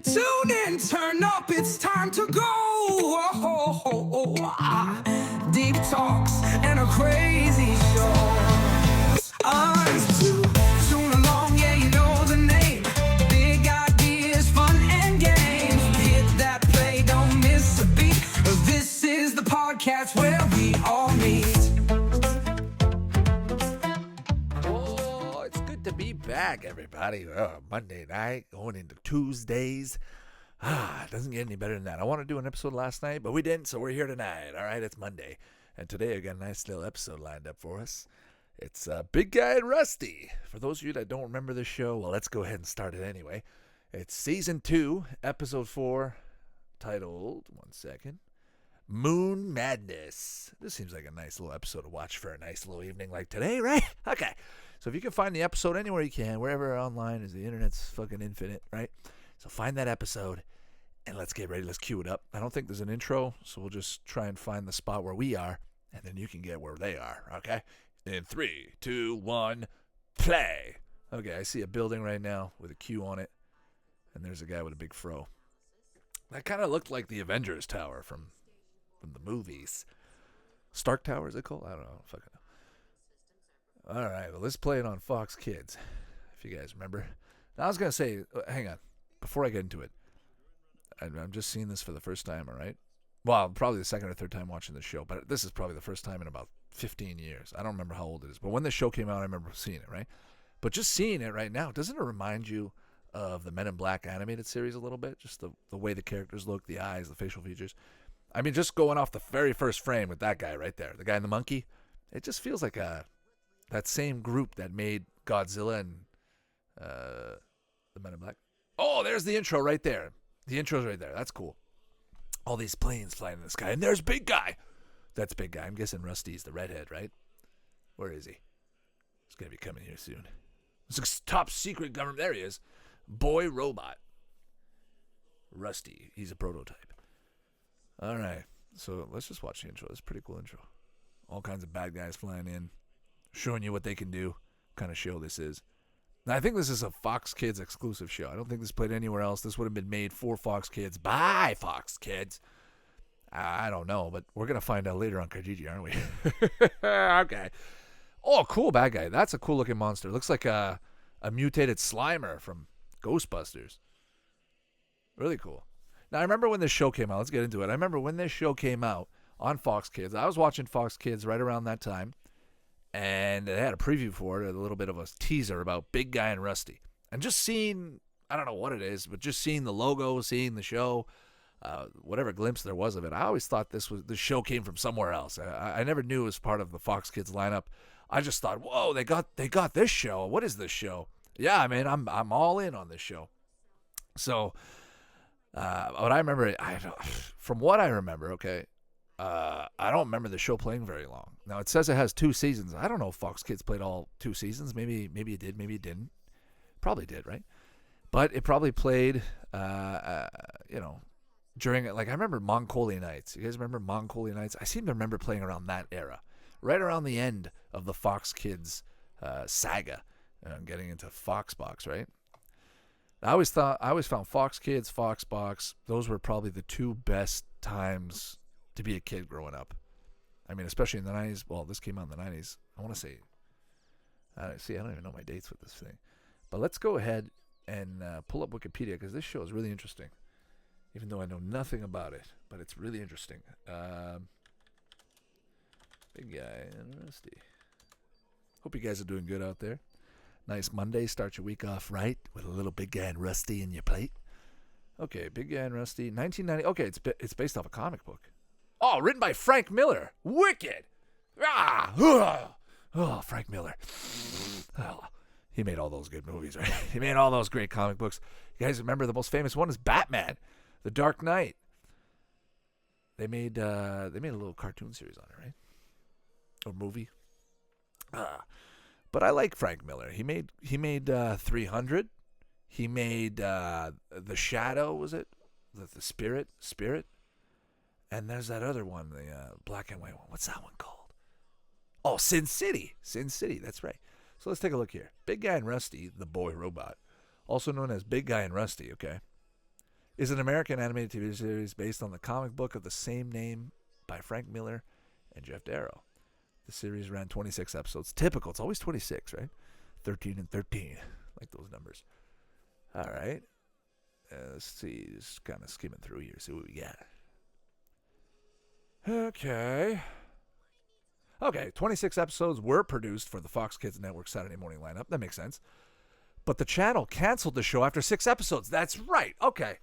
Tune in, turn up, it's time to go. Deep talks and a crazy show. It's Toon Along, yeah, you know the name. Big ideas, fun and games. Hit that play, don't miss a beat. This is the podcast where we all meet. Oh, it's good to be back, everybody. Monday night, going into Tuesdays. It doesn't get any better than that. I want to do an episode last night, but we didn't, so we're here tonight. All right, it's Monday. And today I got a nice little episode lined up for us. It's Big Guy and Rusty. For those of you that don't remember this show, well, let's go ahead and start it anyway. It's Season 2, Episode 4, titled, Moon Madness. This seems like a nice little episode to watch for a nice little evening like today, right? Okay. So if you can find the episode anywhere you can, wherever online is, the internet's fucking infinite, right? So find that episode, and let's get ready. Let's cue it up. I don't think there's an intro, so we'll just try and find the spot where we are, and then you can get where they are, okay? In 3, 2, 1, play. Okay, I see a building right now with a Q on it, and there's a guy with a big fro. That kind of looked like the Avengers Tower from the movies. Stark Tower, is it called? I don't know. Fucking know. All right, well, let's play it on Fox Kids, if you guys remember. Now, I was going to say, hang on, before I get into it, I'm just seeing this for the first time, all right? Well, probably the second or third time watching the show, but this is probably the first time in about 15 years. I don't remember how old it is, but when the show came out, I remember seeing it, right? But just seeing it right now, doesn't it remind you of the Men in Black animated series a little bit? Just the way the characters look, the eyes, the facial features. I mean, just going off the very first frame with that guy right there, the guy in the monkey, it just feels like that same group that made Godzilla and the Men in Black. Oh, there's the intro right there. The intro's right there. That's cool. All these planes flying in the sky. And there's Big Guy. That's Big Guy. I'm guessing Rusty's the redhead, right? Where is he? He's going to be coming here soon. It's a top secret government. There he is. Boy Robot. Rusty. He's a prototype. All right. So let's just watch the intro. It's a pretty cool intro. All kinds of bad guys flying in, showing you what they can do. What kind of show this is. Now, I think this is a Fox Kids exclusive show. I don't think this played anywhere else. This would have been made for Fox Kids by Fox Kids. I don't know, but we're going to find out later on Kijiji, aren't we? Okay. Oh, cool bad guy. That's a cool-looking monster. Looks like a mutated Slimer from Ghostbusters. Really cool. Now, I remember when this show came out. Let's get into it. I remember when this show came out on Fox Kids. I was watching Fox Kids right around that time. And they had a preview for it, a little bit of a teaser about Big Guy and Rusty. And just seeing, I don't know what it is, but just seeing the logo, seeing the show, whatever glimpse there was of it, I always thought the show came from somewhere else. I never knew it was part of the Fox Kids lineup. I just thought, whoa, they got this show. What is this show? Yeah, man, I'm all in on this show. So, what I remember, from what I remember, okay, I don't remember the show playing very long. Now, it says it has 2 seasons. I don't know if Fox Kids played all 2 seasons. Maybe it did, maybe it didn't. Probably did, right? But it probably played, during it. Like, I remember Mongolia Nights. You guys remember Mongolia Nights? I seem to remember playing around that era. Right around the end of the Fox Kids saga. Getting into Foxbox, right? I always found Fox Kids, Foxbox, those were probably the 2 best times to be a kid growing up. I mean, especially in the 90s. Well, this came out in the 90s. I want to say, I don't even know my dates with this thing. But let's go ahead and pull up Wikipedia, because this show is really interesting. Even though I know nothing about it, but it's really interesting. Big Guy and Rusty. Hope you guys are doing good out there. Nice Monday. Start your week off right with a little Big Guy and Rusty in your plate. Okay, Big Guy and Rusty, 1990. Okay, it's based off a comic book. Oh, written by Frank Miller. Wicked. Oh, Frank Miller. Oh, he made all those good movies, right? He made all those great comic books. You guys remember the most famous one is Batman, The Dark Knight. They made a little cartoon series on it, right? Or movie. But I like Frank Miller. He made 300. He made The Shadow, was it? The Spirit? And there's that other one, the black and white one. What's that one called? Oh, Sin City. That's right. So let's take a look here. Big Guy and Rusty, the boy robot, also known as Big Guy and Rusty, okay? is an American animated TV series based on the comic book of the same name by Frank Miller and Jeff Darrow. The series ran 26 episodes. Typical. It's always 26, right? 13 and 13. Like those numbers. All right. Let's see. Just kind of skimming through here. See what we got. Okay. 26 episodes were produced for the Fox Kids Network Saturday morning lineup. That makes sense. But the channel canceled the show after 6 episodes. That's right. Okay.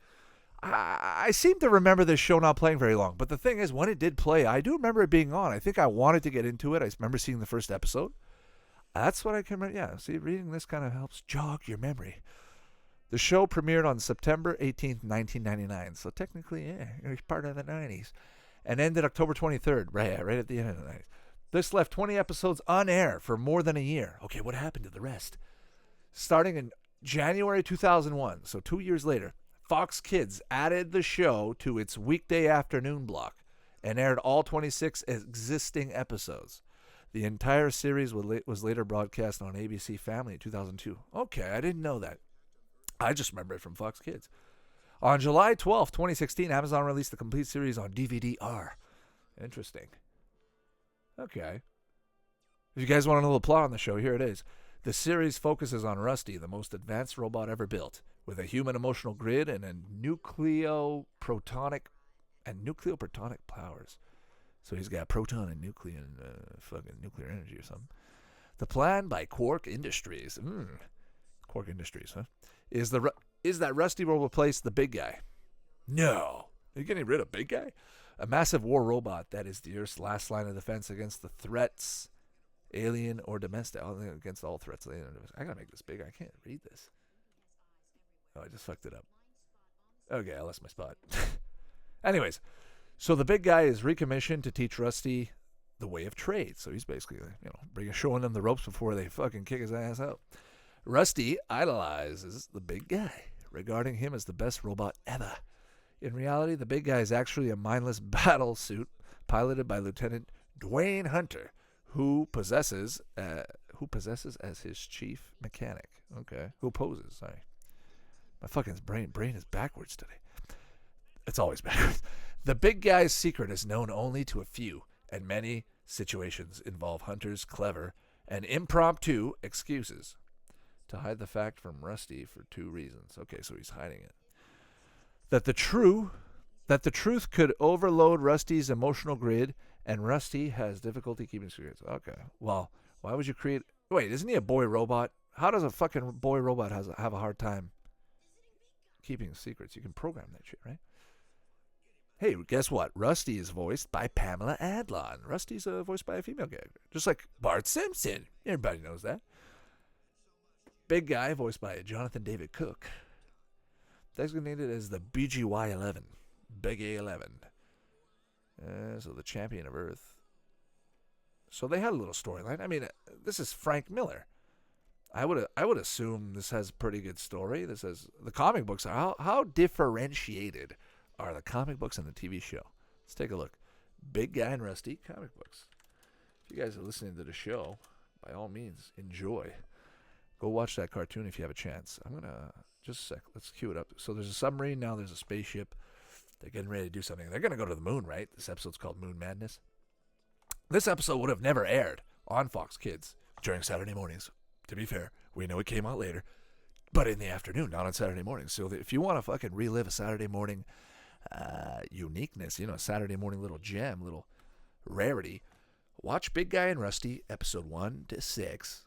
I seem to remember this show not playing very long. But the thing is, when it did play, I do remember it being on. I think I wanted to get into it. I remember seeing the first episode. That's what I can remember. Yeah, see, reading this kind of helps jog your memory. The show premiered on September 18th, 1999. So technically, yeah, it was part of the 90s. And ended October 23rd, right at the end of the 90s. This left 20 episodes on air for more than a year. Okay, what happened to the rest? Starting in January 2001, so 2 years later, Fox Kids added the show to its weekday afternoon block and aired all 26 existing episodes. The entire series was later broadcast on ABC Family in 2002. Okay, I didn't know that. I just remember it from Fox Kids. On July 12th, 2016, Amazon released the complete series on DVD-R. Interesting. Okay. If you guys want to know the plot on the show, here it is. The series focuses on Rusty, the most advanced robot ever built, with a human emotional grid and a nucleoprotonic powers. So he's got proton and nuclear energy or something. The plan by Quark Industries. Quark Industries, huh? Is that Rusty will replace the big guy? No. Are you getting rid of big guy? A massive war robot that is the Earth's last line of defense against the threats, alien or domestic. Against all threats, alien or domestic. I gotta make this big. I can't read this. Oh, I just fucked it up. Okay, I lost my spot. Anyways, so the big guy is recommissioned to teach Rusty the way of trade. So he's basically, showing them the ropes before they fucking kick his ass out. Rusty idolizes the big guy, regarding him as the best robot ever. In reality, the big guy is actually a mindless battle suit piloted by Lieutenant Dwayne Hunter, who possesses as his chief mechanic. Okay, who poses? Sorry, my fucking brain is backwards today. It's always backwards. The big guy's secret is known only to a few, and many situations involve Hunter's clever and impromptu excuses to hide the fact from Rusty for 2 reasons. Okay, so he's hiding it. That the truth could overload Rusty's emotional grid, and Rusty has difficulty keeping secrets. Okay, well, why would you create... Wait, isn't he a boy robot? How does a fucking boy robot have a hard time keeping secrets? You can program that shit, right? Hey, guess what? Rusty is voiced by Pamela Adlon. Rusty's voiced by a female character, just like Bart Simpson. Everybody knows that. Big guy, voiced by Jonathan David Cook. Designated as the BGY-11. Big A-11. So the champion of Earth. So they had a little storyline. I mean, this is Frank Miller. I would assume this has a pretty good story. This has the comic books. How differentiated are the comic books and the TV show? Let's take a look. Big Guy and Rusty comic books. If you guys are listening to the show, by all means, enjoy. Go watch that cartoon if you have a chance. I'm gonna just a sec. Let's cue it up. So there's a submarine now. There's a spaceship. They're getting ready to do something. They're gonna go to the moon, right? This episode's called Moon Madness. This episode would have never aired on Fox Kids during Saturday mornings. To be fair, we know it came out later, but in the afternoon, not on Saturday mornings. So if you want to fucking relive a Saturday morning uniqueness, Saturday morning little gem, little rarity, watch Big Guy and Rusty episode 1 to 6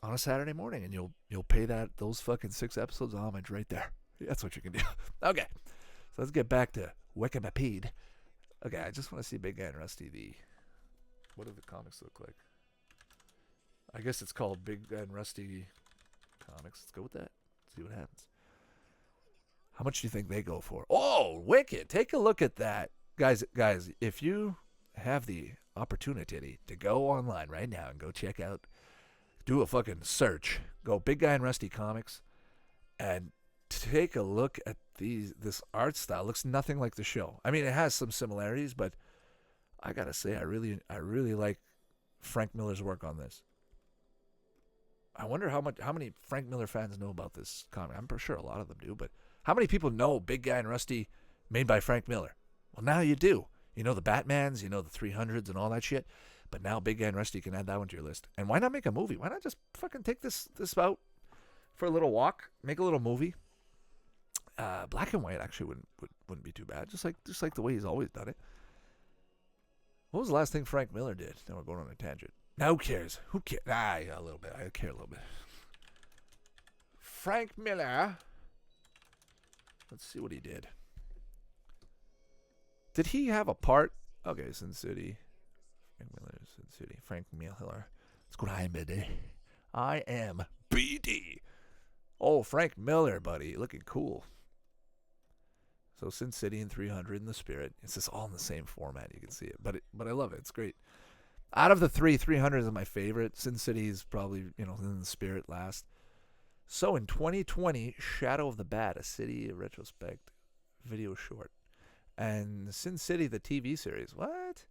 on a Saturday morning, and you'll pay those fucking 6 episodes homage right there. That's what you can do. Okay, so let's get back to Wikipedia. Okay, I just want to see Big Guy and Rusty. What do the comics look like? I guess it's called Big Guy and Rusty comics. Let's go with that. See what happens. How much do you think they go for? Oh, wicked! Take a look at that, guys. If you have the opportunity to go online right now and go check out, do a fucking search, go Big Guy and Rusty comics, and take a look at this art style. It looks nothing like the show. I mean, it has some similarities, but I gotta say, I really like Frank Miller's work on this. I wonder how many Frank Miller fans know about this comic. I'm pretty sure a lot of them do, but How many people know Big Guy and Rusty made by Frank Miller? Well, now you do. You know the Batmans, you know the 300s and all that shit. But now Big Guy and Rusty, you can add that one to your list. And why not make a movie? Why not just fucking take this out for a little walk, make a little movie? Black and white actually wouldn't be too bad. Just like the way he's always done it. What was the last thing Frank Miller did? Now we're going on a tangent. Now who cares? Who cares? Yeah, a little bit. I care a little bit. Frank Miller. Let's see what he did. Did he have a part? Okay, Sin City. Frank Miller, Sin City. Frank Miller. Let's go to IMDb. I am BD. Oh, Frank Miller, buddy. Looking cool. So Sin City and 300 in the Spirit. It's just all in the same format. You can see it. But I love it. It's great. Out of the three, 300 is my favorite. Sin City is probably, in the Spirit last. So in 2020, Shadow of the Bat, a City retrospect video short. And Sin City, the TV series. What?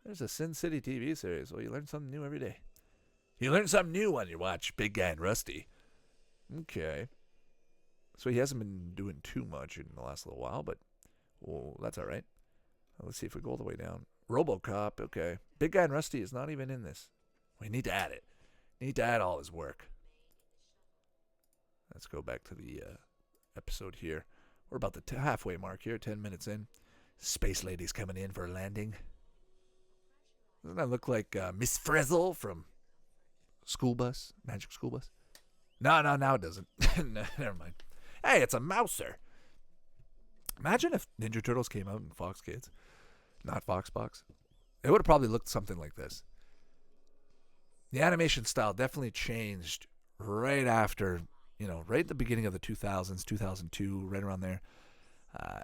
There's a Sin City TV series. Well, you learn something new every day. You learn something new when you watch Big Guy and Rusty. Okay. So he hasn't been doing too much in the last little while, but that's all right. Let's see if we go all the way down. RoboCop, okay. Big Guy and Rusty is not even in this. We need to add it. Need to add all his work. Let's go back to the episode here. We're about the halfway mark here, 10 minutes in. Space Lady's coming in for a landing. Doesn't that look like Miss Frizzle from School Bus? Magic School Bus? No, it doesn't. No, never mind. Hey, it's a mouser. Imagine if Ninja Turtles came out in Fox Kids, not Fox Box. It would have probably looked something like this. The animation style definitely changed right after, right at the beginning of the 2000s, 2002, right around there.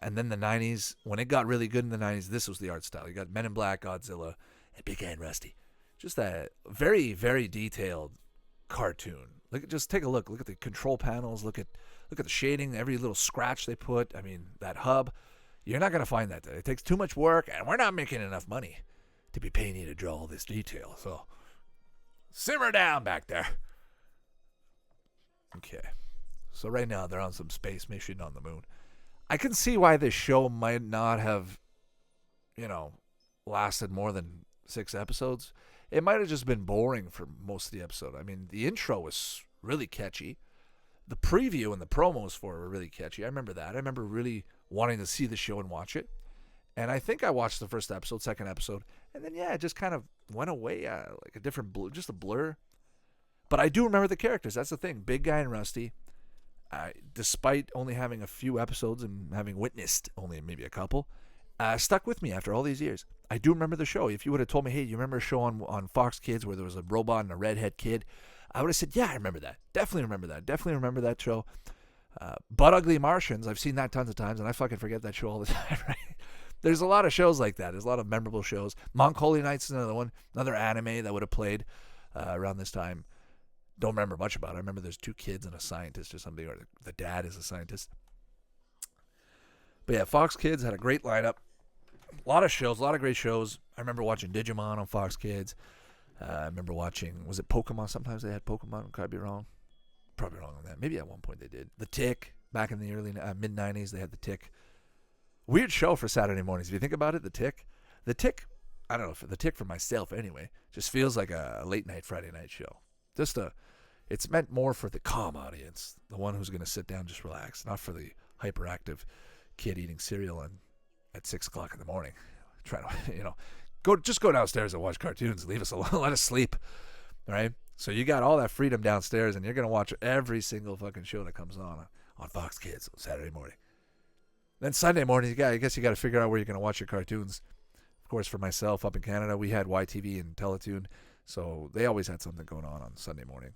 And then the 90s, when it got really good in the 90s, this was the art style. You got Men in Black, Godzilla, and Big Guy and Rusty. Just a very, very detailed cartoon. Just take a look. Look at the control panels. Look at the shading. Every little scratch they put. I mean, that hub. You're not gonna find that. It takes too much work, and we're not making enough money to be paying you to draw all this detail. So simmer down back there. Okay. So right now they're on some space mission on the moon. I can see why this show might not have, lasted more than 6 episodes. It might have just been boring for most of the episode. I mean, the intro was really catchy. The preview and the promos for it were really catchy. I remember that. I remember really wanting to see the show and watch it. And I think I watched the first episode, second episode, and then, it just kind of went away like a different blur, just a blur. But I do remember the characters. That's the thing. Big Guy and Rusty, despite only having a few episodes and having witnessed only maybe a couple, stuck with me after all these years. I do remember the show. If you would have told me, hey, you remember a show on Fox Kids where there was a robot and a redhead kid, I would have said, yeah, I remember that. Definitely remember that show. But Ugly Martians, I've seen that tons of times, and I fucking forget that show all the time, right? There's a lot of shows like that. There's a lot of memorable shows. Mongolian Nights is another one, another anime that would have played around this time. Don't remember much about it. I remember there's 2 kids and a scientist or something, or the dad is a scientist. But yeah, Fox Kids had a great lineup. A lot of shows, a lot of great shows. I remember watching Digimon on Fox Kids. I remember watching, was it Pokemon? Sometimes they had Pokemon. Could I be wrong? Probably wrong on that. Maybe at one point they did. The Tick, back in the early mid-90s, they had The Tick. Weird show for Saturday mornings. If you think about it, The Tick. The Tick, I don't know, for The Tick for myself anyway, just feels like a late-night Friday night show. It's meant more for the calm audience, the one who's going to sit down, just relax, not for the hyperactive kid eating cereal at 6 o'clock in the morning. Trying to, go downstairs and watch cartoons. Leave us alone. Let us sleep. All right? So you got all that freedom downstairs, and you're going to watch every single fucking show that comes on Fox Kids on Saturday morning. Then Sunday morning, I guess you got to figure out where you're going to watch your cartoons. Of course, for myself, up in Canada, we had YTV and Teletoon, so they always had something going on Sunday morning.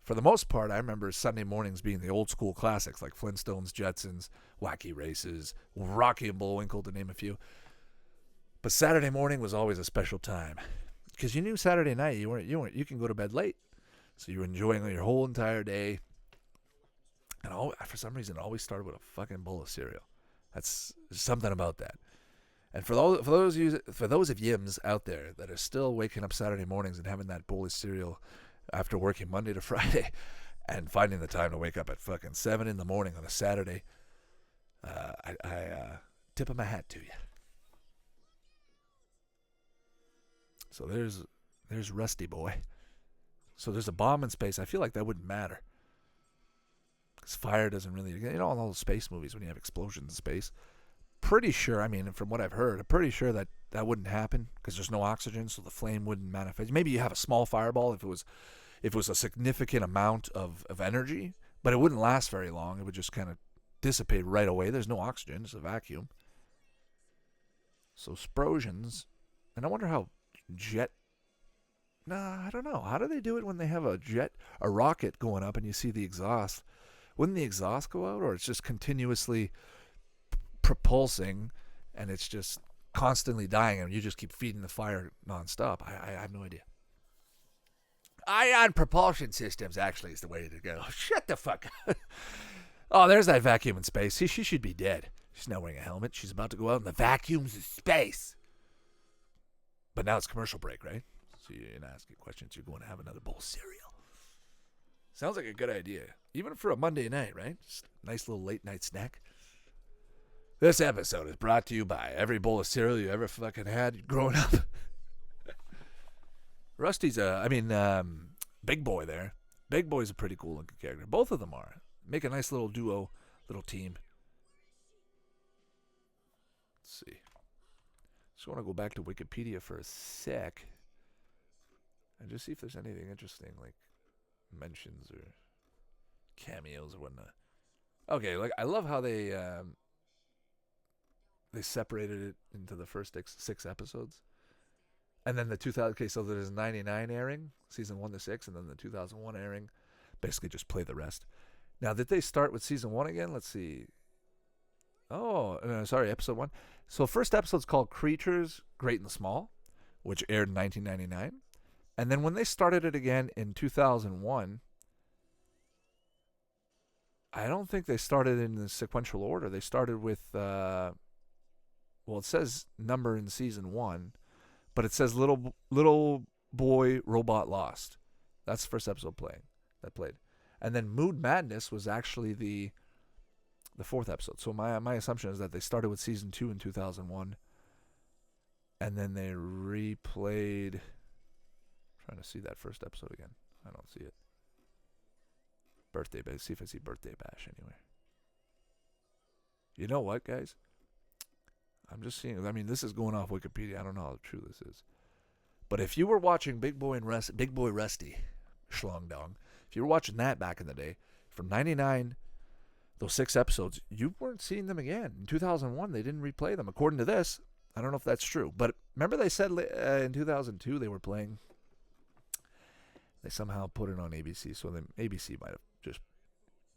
For the most part, I remember Sunday mornings being the old school classics like Flintstones, Jetsons, Wacky Races, Rocky and Bullwinkle, to name a few. But Saturday morning was always a special time because you knew Saturday night you can go to bed late, so you're enjoying your whole entire day. And for some reason, it always started with a fucking bowl of cereal. That's something about that. And for those of yims out there that are still waking up Saturday mornings and having that bowl of cereal after working Monday to Friday, and finding the time to wake up at fucking 7 in the morning on a Saturday, I tip of my hat to you. So there's Rusty Boy. So there's a bomb in space. I feel like that wouldn't matter. Because fire doesn't really... in all those space movies when you have explosions in space. Pretty sure, I mean, from what I've heard, I'm pretty sure that wouldn't happen because there's no oxygen, so the flame wouldn't manifest. Maybe you have a small fireball if it was a significant amount of energy, but it wouldn't last very long. It would just kind of dissipate right away. There's no oxygen. It's a vacuum. So splosions. And I wonder how I don't know. How do they do it when they have a rocket going up and you see the exhaust? Wouldn't the exhaust go out, or it's just continuously propulsing and it's just constantly dying and you just keep feeding the fire nonstop? I have no idea. Ion propulsion systems actually is the way to go. Shut the fuck up. Oh, there's that vacuum in space. See, she should be dead. She's not wearing a helmet. She's about to go out in the vacuums of space. But now it's commercial break, right? So you're not asking questions. You're going to have another bowl of cereal. Sounds like a good idea. Even for a Monday night, right? Just a nice little late night snack. This episode is brought to you by every bowl of cereal you ever fucking had growing up. Rusty's Big Boy there. Big Boy's a pretty cool looking character. Both of them are. Make a nice little duo, little team. Let's see. Just want to go back to Wikipedia for a sec and just see if there's anything interesting, like mentions or cameos or whatnot. Okay, like I love how they separated it into the first 6 episodes, and then the 2000. Okay, so there's 99 airing, season 1 to 6, and then the 2001 airing. Basically, just play the rest. Now, did they start with season 1 again? Let's see. Oh, sorry, episode 1. So first episode's called Creatures Great and Small, which aired in 1999. And then when they started it again in 2001, I don't think they started in the sequential order. They started with, it says number in season 1, but it says Little Boy Robot Lost. That's the first episode that played. And then Mood Madness was actually the 4th episode. So my assumption is that they started with season 2 in 2001, and then they replayed. Trying to see that first episode again. I don't see it. Birthday Bash. See if I see Birthday Bash anywhere. You know what, guys? I'm just seeing. I mean, this is going off Wikipedia. I don't know how true this is. But if you were watching Big Boy Rusty, Schlong Dong, if you were watching that back in the day, from 99, those 6 episodes, you weren't seeing them again. In 2001, they didn't replay them. According to this, I don't know if that's true. But remember they said in 2002 they were playing. They somehow put it on ABC, so then ABC might have just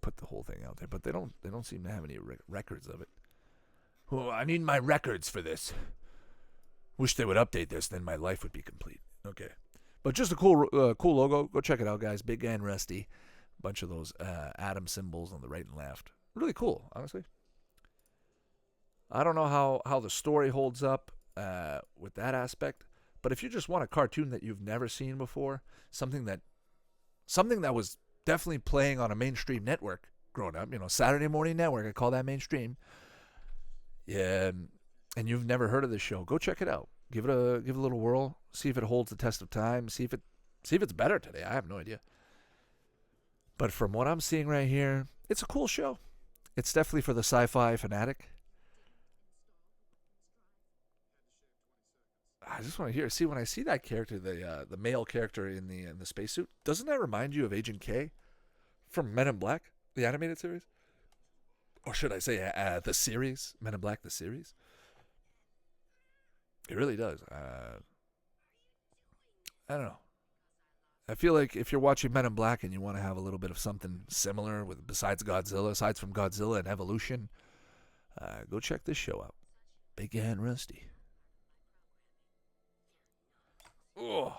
put the whole thing out there. But they don't seem to have any records of it. Oh, I need my records for this. Wish they would update this, then my life would be complete. Okay. But just a cool logo. Go check it out, guys. Big and Rusty. Bunch of those atom symbols on the right and left. Really cool, honestly. I don't know how the story holds up with that aspect, but if you just want a cartoon that you've never seen before, something that was definitely playing on a mainstream network growing up, Saturday morning network, I call that mainstream. Yeah, and you've never heard of this show, go check it out. Give it a little whirl. See if it holds the test of time. See if it's better today. I have no idea. But from what I'm seeing right here, it's a cool show. It's definitely for the sci-fi fanatic. I just want to hear. See, when I see that character, the male character in the spacesuit, doesn't that remind you of Agent K from Men in Black, the animated series? Or should I say the series, Men in Black, the series? It really does. I don't know. I feel like if you're watching Men in Black and you want to have a little bit of something similar aside from Godzilla and Evolution, go check this show out. Big and Rusty. Oh,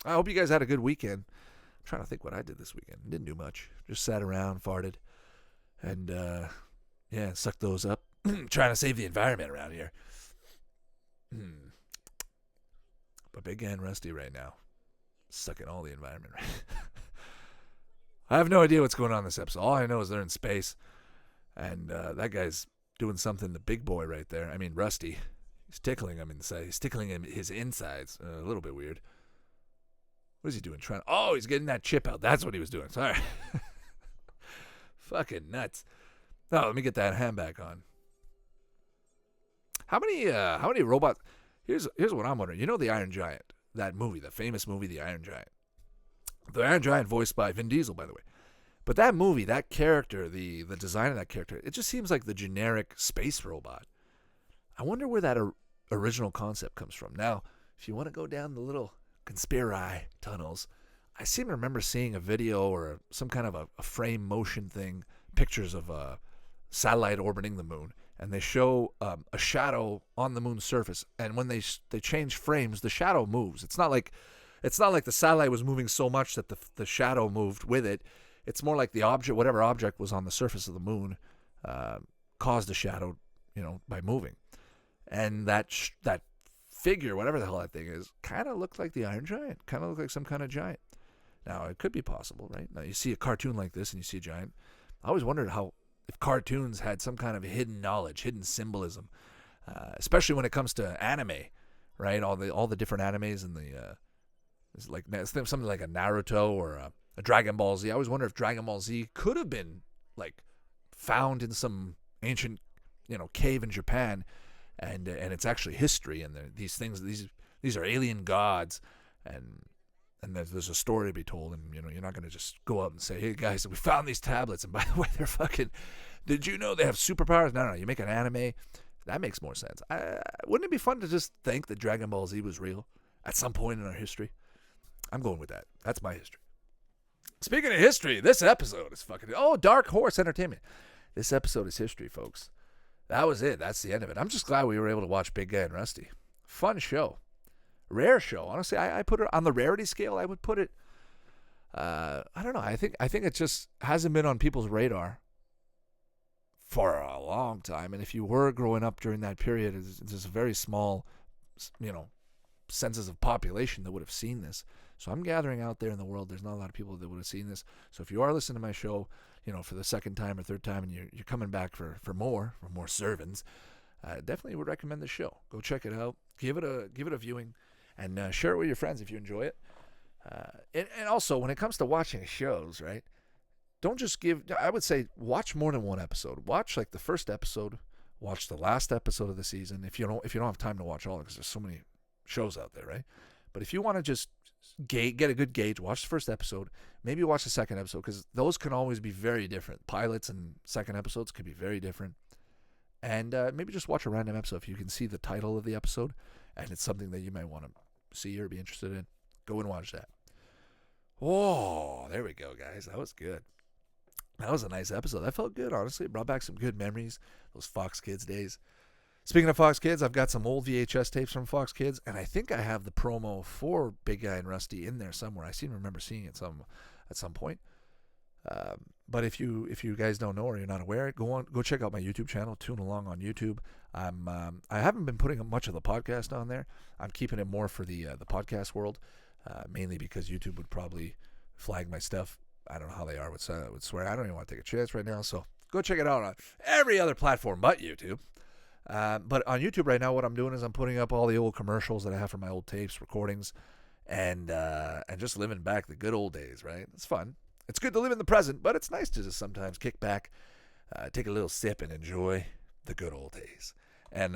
I hope you guys had a good weekend. I'm trying to think what I did this weekend. Didn't do much. Just sat around, farted, and sucked those up. Trying to save the environment around here. But Big and Rusty right now, sucking all the environment. I have no idea what's going on in this episode. All I know is they're in space, and that guy's doing something to Big Boy right there. I mean, Rusty. He's tickling him inside. He's tickling him his insides. A little bit weird. What is he doing? Oh, he's getting that chip out. That's what he was doing. Sorry. Fucking nuts. No, let me get that hand back on. How many robots? Here's what I'm wondering. You know the Iron Giant, that movie, the famous movie, The Iron Giant. The Iron Giant voiced by Vin Diesel, by the way. But that movie, that character, the design of that character, it just seems like the generic space robot. I wonder where that original concept comes from. Now, if you want to go down the little conspiri tunnels, I seem to remember seeing a video or some kind of a frame motion thing, pictures of a satellite orbiting the moon, and they show a shadow on the moon's surface. And when they change frames, the shadow moves. It's not like the satellite was moving so much that the shadow moved with it. It's more like the object, whatever object was on the surface of the moon, caused a shadow, by moving. And that figure, whatever the hell that thing is, kind of looked like the Iron Giant. Kind of looked like some kind of giant. Now, it could be possible, right? Now, you see a cartoon like this and you see a giant. I always wondered if cartoons had some kind of hidden knowledge, hidden symbolism, especially when it comes to anime, right? All the different animes and it's like something like a Naruto or a Dragon Ball Z. I always wonder if Dragon Ball Z could have been like found in some ancient, cave in Japan, and it's actually history. And these things, these are alien gods, and there's a story to be told. And you're not going to just go out and say, "Hey guys, we found these tablets, and by the way, they're fucking. Did you know they have superpowers?" No. You make an anime. That makes more sense. Wouldn't it be fun to just think that Dragon Ball Z was real at some point in our history? I'm going with that. That's my history. Speaking of history, this episode is fucking... Dark Horse Entertainment. This episode is history, folks. That was it. That's the end of it. I'm just glad we were able to watch Big Guy and Rusty. Fun show. Rare show. Honestly, I put it on the rarity scale. I would put it... I don't know. I think it just hasn't been on people's radar for a long time. And if you were growing up during that period, it's a very small, census of population that would have seen this. So I'm gathering out there in the world, there's not a lot of people that would have seen this. So if you are listening to my show, for the second time or third time, and you're coming back for more servants, definitely would recommend the show. Go check it out. Give it a viewing, and share it with your friends if you enjoy it. And also, when it comes to watching shows, right? Don't just I would say watch more than one episode. Watch like the first episode. Watch the last episode of the season. If you don't have time to watch all of it, because there's so many shows out there, right? But if you want to just get a good gauge, watch the first episode. Maybe watch the second episode, because those can always be very different. Pilots and second episodes can be very different. And maybe just watch a random episode if you can see the title of the episode and it's something that you might want to see or be interested in. Go and watch that. Oh, there we go, guys. That was good. That was a nice episode. That felt good, honestly. It brought back some good memories, those Fox Kids days. Speaking of Fox Kids, I've got some old VHS tapes from Fox Kids, and I think I have the promo for Big Guy and Rusty in there somewhere. I seem to remember seeing it at some point. But if you guys don't know or you're not aware, go check out my YouTube channel, Toon Along on YouTube. I haven't been putting up much of the podcast on there. I'm keeping it more for the podcast world, mainly because YouTube would probably flag my stuff. I don't know how they are with swear. I don't even want to take a chance right now. So go check it out on every other platform but YouTube. But on YouTube right now, what I'm doing is I'm putting up all the old commercials that I have from my old tapes, recordings, and just living back the good old days, right? It's fun. It's good to live in the present, but it's nice to just sometimes kick back, take a little sip, and enjoy the good old days. And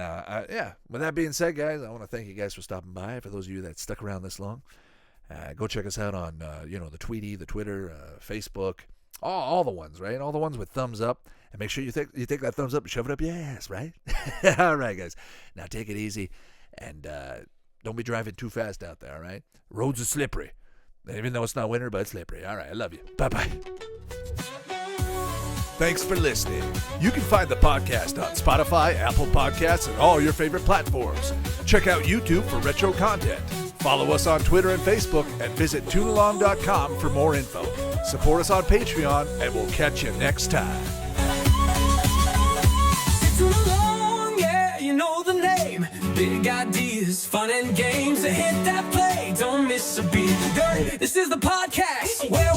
with that being said, guys, I want to thank you guys for stopping by. For those of you that stuck around this long, go check us out on the Tweety, the Twitter, Facebook, all the ones, right? All the ones with thumbs up. And make sure you take that thumbs up and shove it up your ass, right? All right, guys. Now take it easy, and don't be driving too fast out there, all right? Roads are slippery. Even though it's not winter, but it's slippery. All right, I love you. Bye-bye. Thanks for listening. You can find the podcast on Spotify, Apple Podcasts, and all your favorite platforms. Check out YouTube for retro content. Follow us on Twitter and Facebook, and visit toonalong.com for more info. Support us on Patreon, and we'll catch you next time. Toon Along, yeah, you know the name. Big ideas, fun and games. Hit that play, don't miss a beat. This is the podcast where